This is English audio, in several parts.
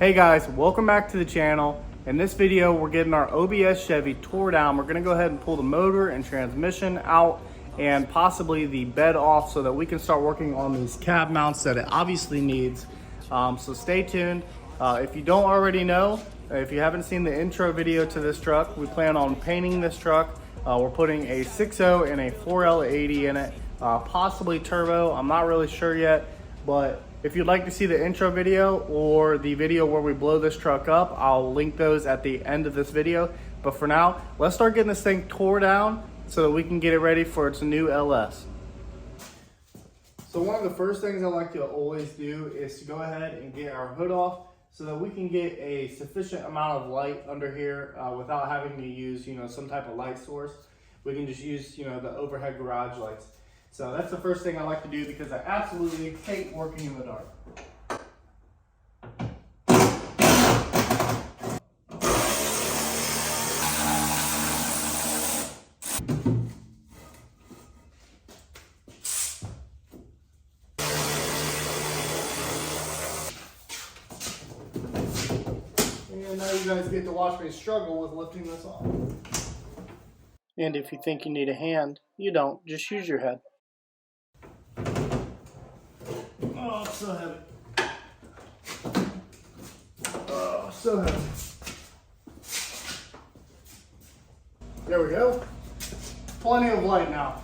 Hey guys, welcome back to the channel. In this video, we're getting our OBS Chevy tore down. We're gonna go ahead and pull the motor and transmission out and possibly the bed off so that we can start working on these cab mounts that it obviously needs. So stay tuned. If you don't already know, if you haven't seen the intro video to this truck, we plan on painting this truck. We're putting a 6.0 and a 4L80 in it, possibly turbo. I'm not really sure yet, but if you'd like to see the intro video or the video where we blow this truck up, I'll link those at the end of this video. But for now, let's start getting this thing tore down so that we can get it ready for its new LS. So one of the first things I like to always do is to go ahead and get our hood off so that we can get a sufficient amount of light under here without having to use, some type of light source. We can just use, the overhead garage lights. So that's the first thing I like to do because I absolutely hate working in the dark. And now you guys get to watch me struggle with lifting this off. And if you think you need a hand, you don't. Just use your head. Oh, it's so heavy. Oh, so heavy. There we go. Plenty of light now.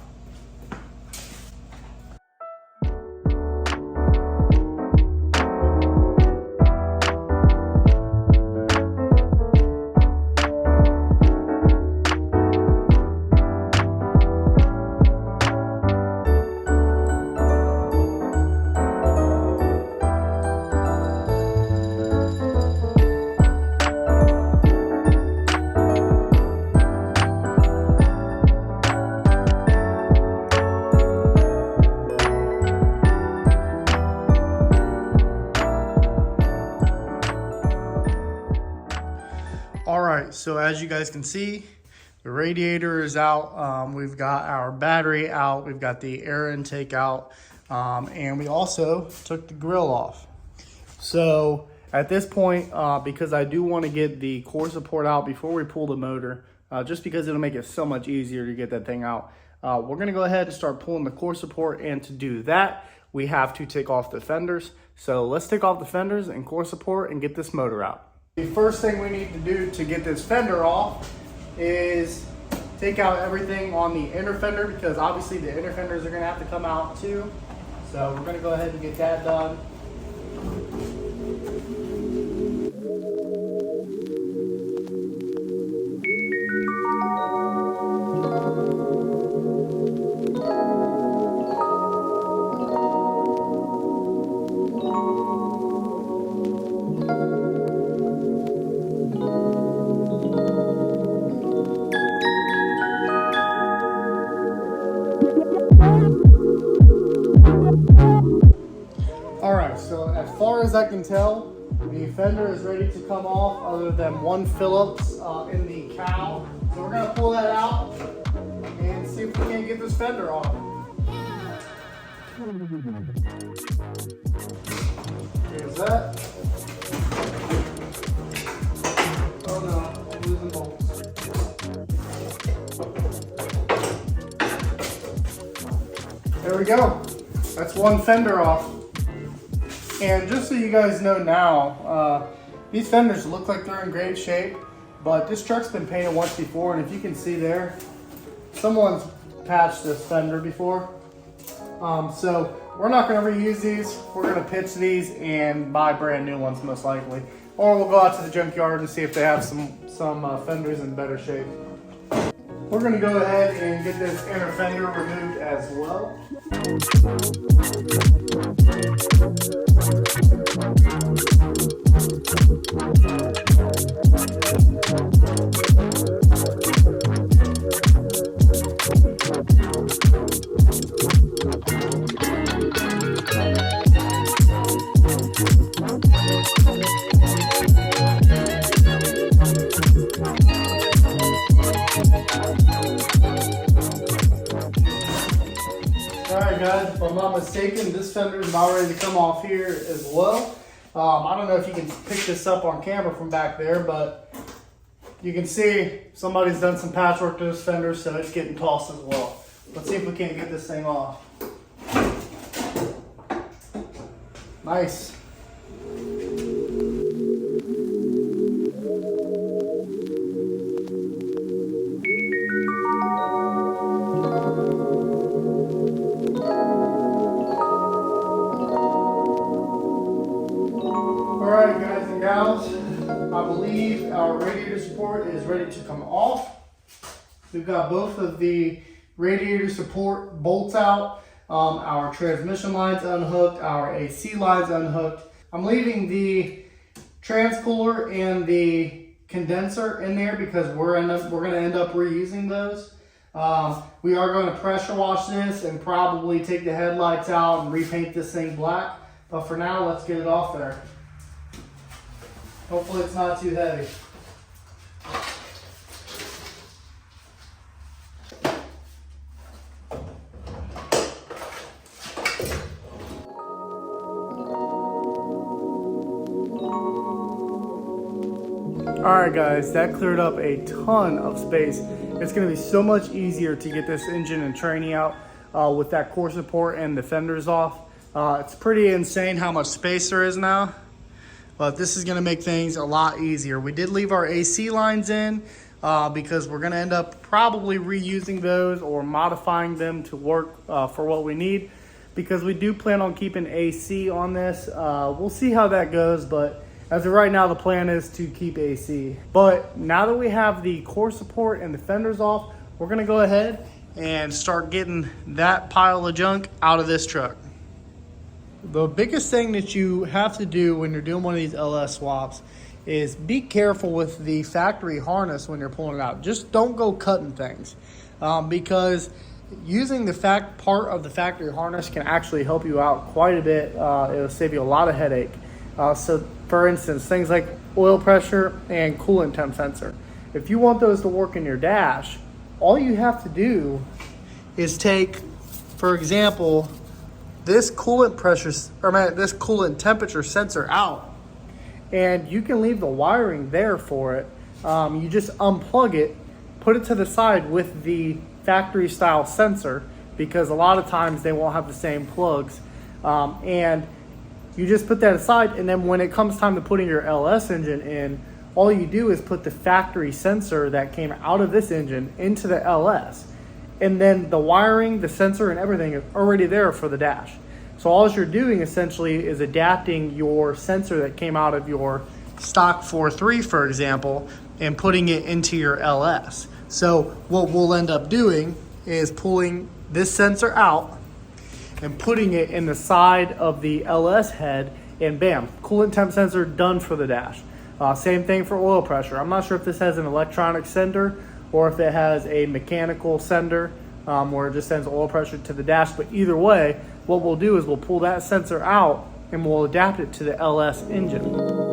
All right, so as you guys can see, the radiator is out. We've got our battery out. We've got the air intake out. And we also took the grill off. So at this point, because I do want to get the core support out before we pull the motor, just because it'll make it so much easier to get that thing out, we're going to go ahead and start pulling the core support. And to do that, we have to take off the fenders. So let's take off the fenders and core support and get this motor out. The first thing we need to do to get this fender off is take out everything on the inner fender, because obviously the inner fenders are going to have to come out too. So we're going to go ahead and get that done. Alright, so as far as I can tell, the fender is ready to come off other than one Phillips in the cowl. So we're going to pull that out and see if we can get this fender off. Here's that. Oh no, I'm losing bolts. There we go. That's one fender off. And just so you guys know now, these fenders look like they're in great shape, but this truck's been painted once before, and if you can see there, someone's patched this fender before. So we're not going to reuse these. We're going to pitch these and buy brand new ones most likely. Or we'll go out to the junkyard and see if they have some fenders in better shape. We're going to go ahead and get this inner fender removed as well. Alright guys, if I'm not mistaken, this fender is about ready to come off here as well. I don't know if you can pick this up on camera from back there, but you can see somebody's done some patchwork to this fender, so it's getting tossed as well. Let's see if we can't get this thing off. Nice. Alright guys and gals, I believe our radiator support is ready to come off. We've got both of the radiator support bolts out, our transmission lines unhooked, our AC lines unhooked. I'm leaving the transcooler and the condenser in there because we're going to end up reusing those. We are going to pressure wash this and probably take the headlights out and repaint this thing black. But for now, let's get it off there. Hopefully it's not too heavy. Alright guys, that cleared up a ton of space. It's going to be so much easier to get this engine and tranny out with that core support and the fenders off. It's pretty insane how much space there is now, but this is going to make things a lot easier. We did leave our AC lines in because we're going to end up probably reusing those or modifying them to work for what we need, because we do plan on keeping AC on this. We'll see how that goes, but as of right now, the plan is to keep AC. But now that we have the core support and the fenders off, we're going to go ahead and start getting that pile of junk out of this truck. The biggest thing that you have to do when you're doing one of these LS swaps is be careful with the factory harness when you're pulling it out. Just don't go cutting things, because using the part of the factory harness can actually help you out quite a bit. It'll save you a lot of headache. So for instance, things like oil pressure and coolant temp sensor. If you want those to work in your dash, all you have to do is take, for example, this coolant temperature sensor out, and you can leave the wiring there for it. You just unplug it, put it to the side with the factory style sensor, because a lot of times they won't have the same plugs, and you just put that aside, and then when it comes time to putting your LS engine in, all you do is put the factory sensor that came out of this engine into the LS. And then the wiring, the sensor, and everything is already there for the dash. So all you're doing essentially is adapting your sensor that came out of your stock 4.3, for example, and putting it into your LS. So what we'll end up doing is pulling this sensor out and putting it in the side of the LS head, and bam, coolant temp sensor done for the dash. Same thing for oil pressure. I'm not sure if this has an electronic sender or if it has a mechanical sender where it just sends oil pressure to the dash, but either way, what we'll do is we'll pull that sensor out and we'll adapt it to the LS engine.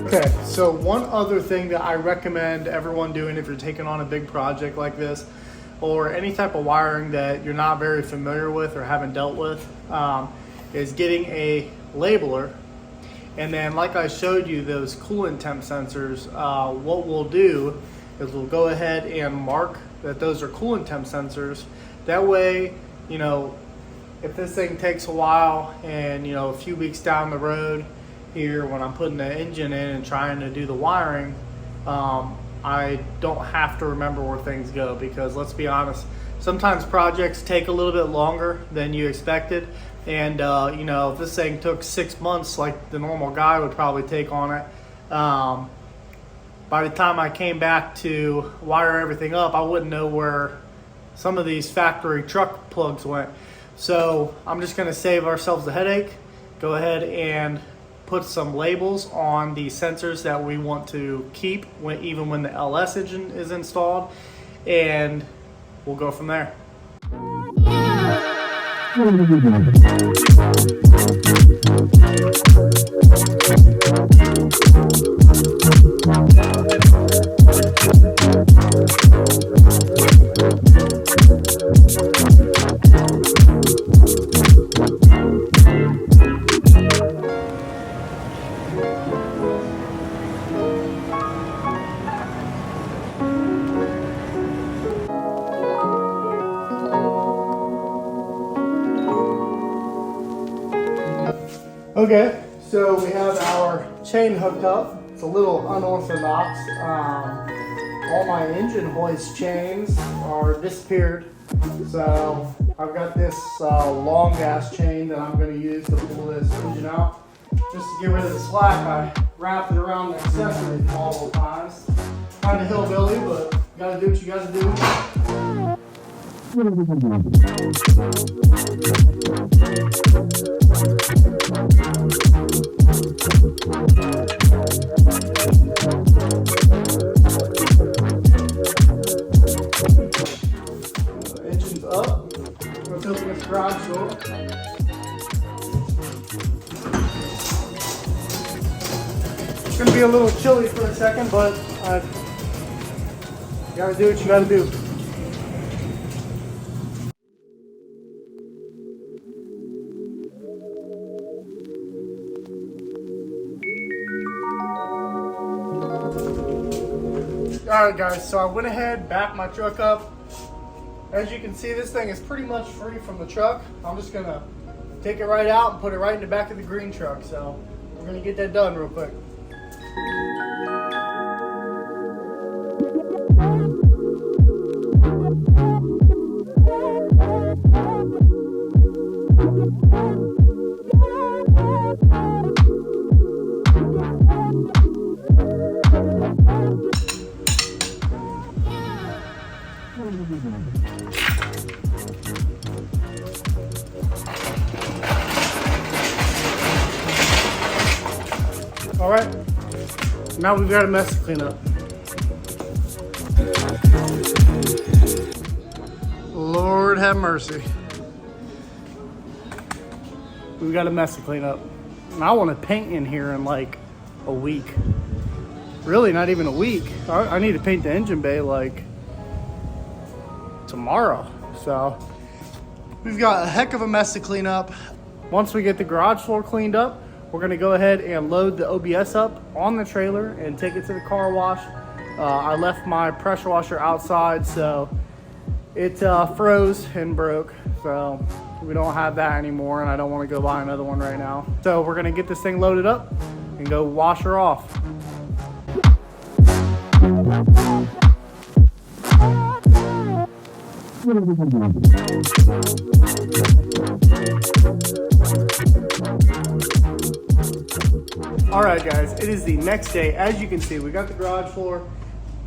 Okay, so one other thing that I recommend everyone doing if you're taking on a big project like this, or any type of wiring that you're not very familiar with or haven't dealt with, is getting a labeler. And then, like I showed you, those coolant temp sensors, what we'll do is we'll go ahead and mark that those are coolant temp sensors. That way, you know, if this thing takes a while and, you know, a few weeks down the road here when I'm putting the engine in and trying to do the wiring, I don't have to remember where things go, because let's be honest, sometimes projects take a little bit longer than you expected. And you know, if this thing took 6 months like the normal guy would probably take on it, by the time I came back to wire everything up, I wouldn't know where some of these factory truck plugs went. So I'm just going to save ourselves the headache. Go ahead and put some labels on the sensors that we want to keep even when the LS engine is installed, and we'll go from there. Okay, so we have our chain hooked up. It's a little unorthodox. All my engine hoist chains are disappeared. So I've got this long gas chain that I'm going to use to pull this engine out. Just to get rid of the slack, I wrapped it around the accessory multiple times. Kind of hillbilly, but you gotta do what you gotta do. Engine's up. Let's open this garage door. It's gonna be a little chilly for a second, but you gotta do what you gotta do. Alright guys, so I went ahead, backed my truck up. As you can see, this thing is pretty much free from the truck. I'm just gonna take it right out and put it right in the back of the green truck. So we're gonna get that done real quick. All right, now we've got a mess to clean up. Lord have mercy. We've got a mess to clean up. And I want to paint in here in like a week. Really, not even a week. I need to paint the engine bay like tomorrow. So we've got a heck of a mess to clean up. Once we get the garage floor cleaned up, we're gonna go ahead and load the OBS up on the trailer and take it to the car wash. I left my pressure washer outside, so it froze and broke. So we don't have that anymore, and I don't wanna go buy another one right now. So we're gonna get this thing loaded up and go wash her off. All right guys, it is the next day. As you can see, we got the garage floor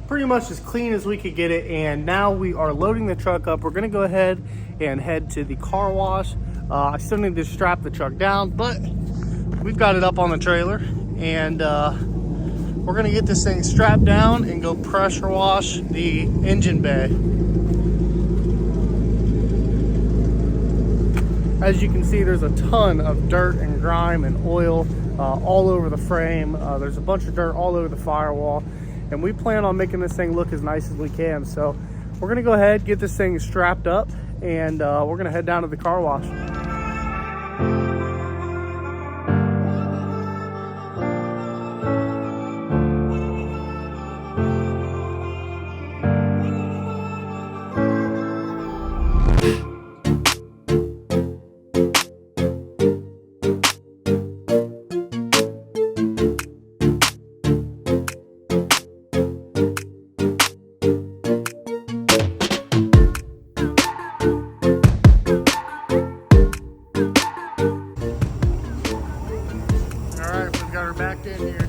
pretty much as clean as we could get it, and now we are loading the truck up. We're gonna go ahead and head to the car wash. I still need to strap the truck down, but we've got it up on the trailer, and we're gonna get this thing strapped down and go pressure wash the engine bay. As you can see, there's a ton of dirt and grime and oil all over the frame. There's a bunch of dirt all over the firewall, and we plan on making this thing look as nice as we can. So we're gonna go ahead, get this thing strapped up, and we're gonna head down to the car wash. Back in here.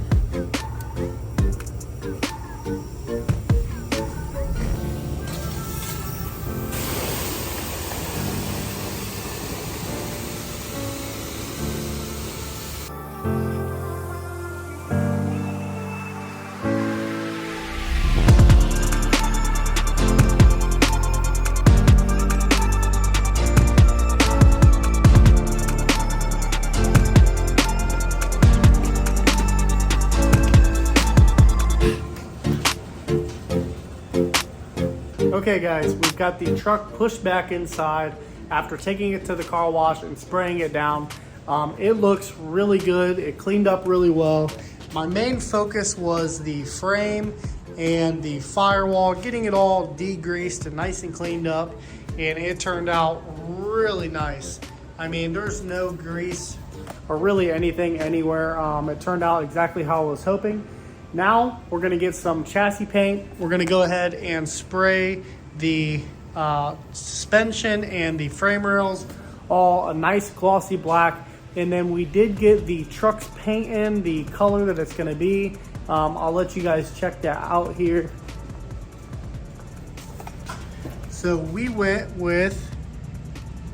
Okay guys, we've got the truck pushed back inside after taking it to the car wash and spraying it down. It looks really good. It cleaned up really well. My main focus was the frame and the firewall, getting it all degreased and nice and cleaned up, and it turned out really nice. I mean, there's no grease or really anything anywhere. It turned out exactly how I was hoping. Now we're gonna get some chassis paint. We're gonna go ahead and spray the suspension and the frame rails all a nice glossy black. And then we did get the truck's paint in, the color that it's gonna be. I'll let you guys check that out here. So we went with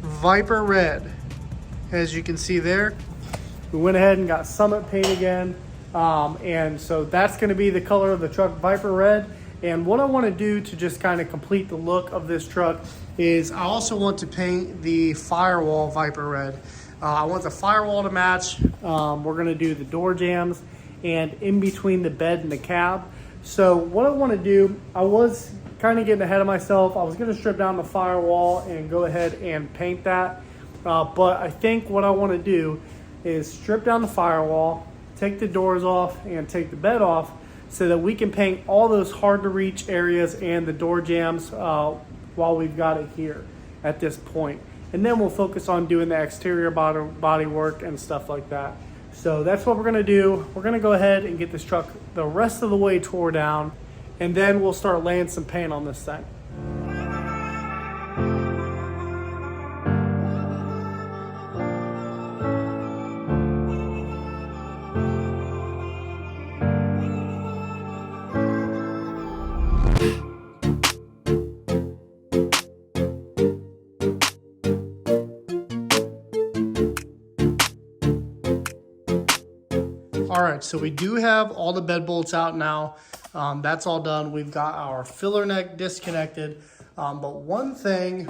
Viper Red. As you can see there, we went ahead and got Summit paint again. And so that's gonna be the color of the truck, Viper Red. And what I wanna do to just kind of complete the look of this truck is I also want to paint the firewall Viper Red. I want the firewall to match. We're gonna do the door jambs and in between the bed and the cab. So what I wanna do, I was kind of getting ahead of myself. I was gonna strip down the firewall and go ahead and paint that. But I think what I wanna do is strip down the firewall, take the doors off and take the bed off so that we can paint all those hard to reach areas and the door jambs while we've got it here at this point. And then we'll focus on doing the exterior body work and stuff like that. So that's what we're gonna do. We're gonna go ahead and get this truck the rest of the way tore down, and then we'll start laying some paint on this thing. All right, so we do have all the bed bolts out now. That's all done. We've got our filler neck disconnected. But one thing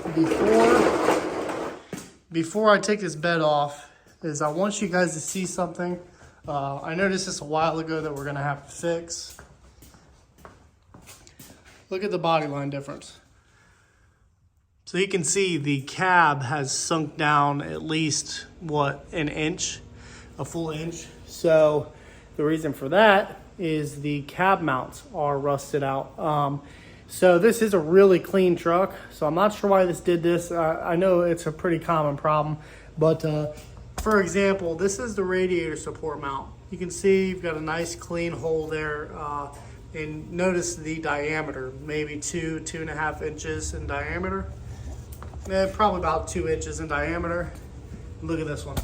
before I take this bed off is I want you guys to see something. I noticed this a while ago that we're gonna have to fix. Look at the body line difference. So you can see the cab has sunk down at least, what, an inch, a full inch. So the reason for that is the cab mounts are rusted out. So this is a really clean truck. So I'm not sure why this did this. I know it's a pretty common problem, but for example, this is the radiator support mount. You can see you've got a nice clean hole there. And notice the diameter, maybe 2.5 inches in diameter. Probably about 2 inches in diameter. Look at this one.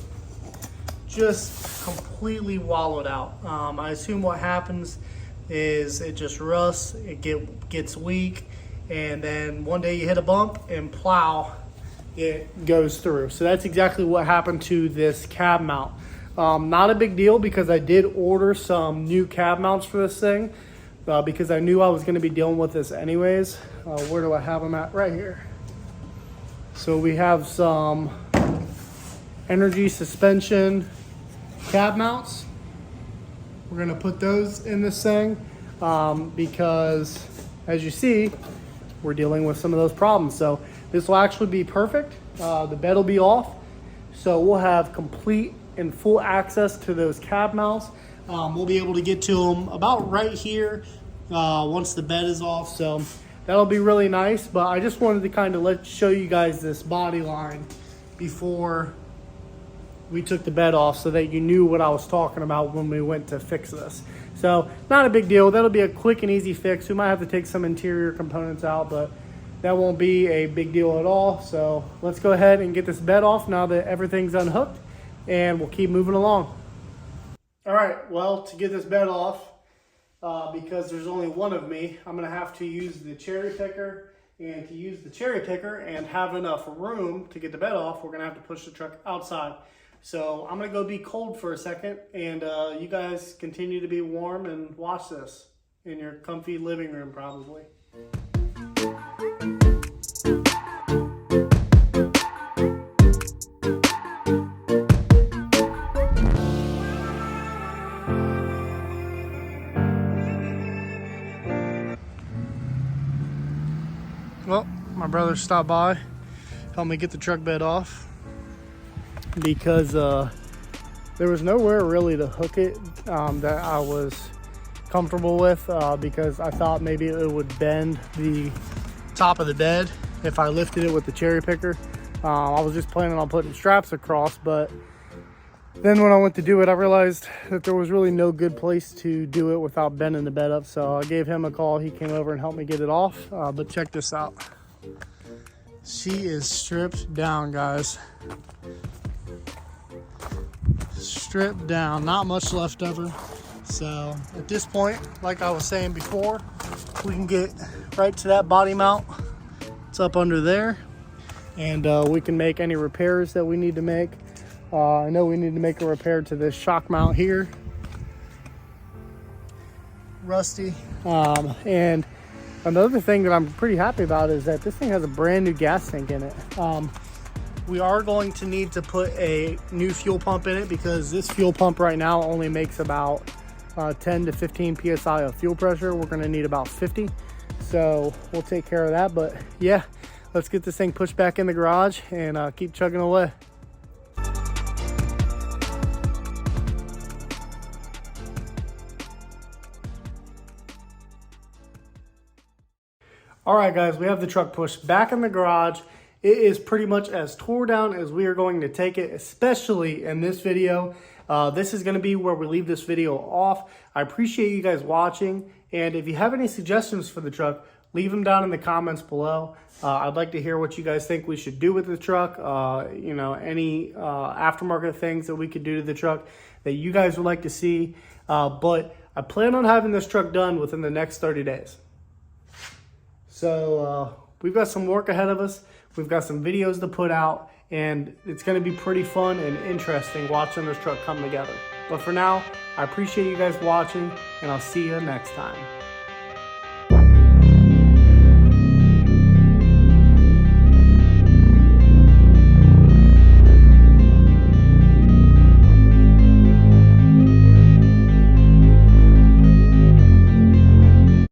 Just completely wallowed out. I assume what happens is it just rusts, it gets weak, and then one day you hit a bump and plow, it goes through. So that's exactly what happened to this cab mount. Not a big deal because I did order some new cab mounts for this thing because I knew I was gonna be dealing with this anyways. Where do I have them at? Right here. So we have some energy suspension cab mounts. We're gonna put those in this thing because as you see, we're dealing with some of those problems. So this will actually be perfect. The bed will be off. So we'll have complete and full access to those cab mounts. We'll be able to get to them about right here once the bed is off. So that'll be really nice. But I just wanted to kind of show you guys this body line before we took the bed off so that you knew what I was talking about when we went to fix this. So not a big deal. That'll be a quick and easy fix. We might have to take some interior components out, but that won't be a big deal at all. So let's go ahead and get this bed off now that everything's unhooked, and we'll keep moving along. All right, well, to get this bed off, because there's only one of me, I'm gonna have to use the cherry picker. And to use the cherry picker and have enough room to get the bed off, we're gonna have to push the truck outside. So I'm gonna go be cold for a second, and you guys continue to be warm and watch this in your comfy living room probably. My brother stopped by, helped me get the truck bed off because there was nowhere really to hook it that I was comfortable with because I thought maybe it would bend the top of the bed if I lifted it with the cherry picker. I was just planning on putting straps across, but then when I went to do it, I realized that there was really no good place to do it without bending the bed up. So I gave him a call. He came over and helped me get it off. But check this out. She is stripped down, guys. Stripped down, not much left of her. So at this point, like I was saying before, we can get right to that body mount. It's up under there. And we can make any repairs that we need to make. I know we need to make a repair to this shock mount here. Rusty. And another thing that I'm pretty happy about is that this thing has a brand new gas tank in it. We are going to need to put a new fuel pump in it because this fuel pump right now only makes about 10 to 15 PSI of fuel pressure. We're gonna need about 50. So we'll take care of that. But yeah, let's get this thing pushed back in the garage and keep chugging away. All right, guys, we have the truck pushed back in the garage. It is pretty much as tore down as we are going to take it, especially in this video. This is gonna be where we leave this video off. I appreciate you guys watching. And if you have any suggestions for the truck, leave them down in the comments below. I'd like to hear what you guys think we should do with the truck. You know, any aftermarket things that we could do to the truck that you guys would like to see. But I plan on having this truck done within the next 30 days. So we've got some work ahead of us. We've got some videos to put out, and it's going to be pretty fun and interesting watching this truck come together. But for now, I appreciate you guys watching, and I'll see you next time.